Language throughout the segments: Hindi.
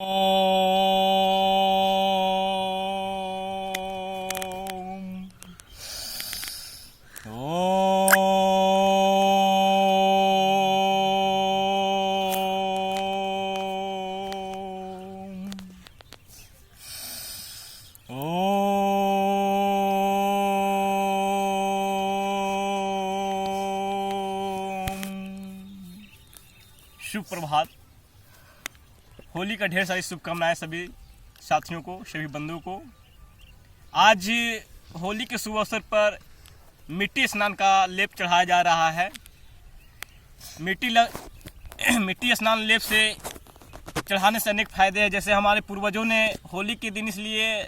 ओम शुभ प्रभात। होली का ढेर सारी शुभकामनाएं सभी साथियों को, सभी बंधुओं को। आज होली के शुभ अवसर पर मिट्टी स्नान का लेप चढ़ाया जा रहा है। मिट्टी स्नान लेप से चढ़ाने से अनेक फायदे हैं। जैसे हमारे पूर्वजों ने होली के दिन इसलिए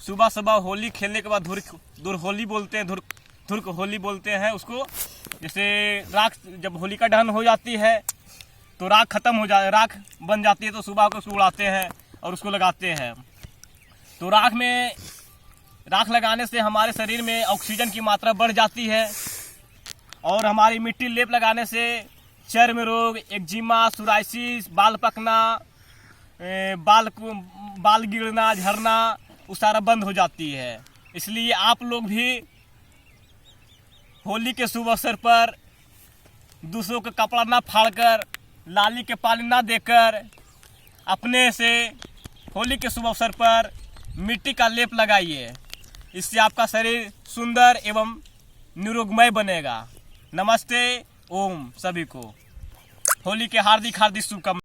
सुबह सुबह होली खेलने के बाद धुर होली बोलते हैं, धुर होली बोलते हैं उसको। जैसे राख जब होलिका दहन हो जाती है तो राख राख बन जाती है, तो सुबह को उसको उड़ाते हैं और उसको लगाते हैं। तो राख लगाने से हमारे शरीर में ऑक्सीजन की मात्रा बढ़ जाती है और हमारी मिट्टी लेप लगाने से चर्म रोग, एक्जिमा, सोराइसिस, बाल पकना, बाल गिरना, झड़ना वो सारा बंद हो जाती है। इसलिए आप लोग भी होली के शुभ अवसर पर दूसरों का कपड़ा ना फाड़कर, लाली के पानी ना देकर अपने से होली के शुभ अवसर पर मिट्टी का लेप लगाइए। इससे आपका शरीर सुंदर एवं निरोगमय बनेगा। नमस्ते, ओम सभी को होली के हार्दिक शुभकामनाएं।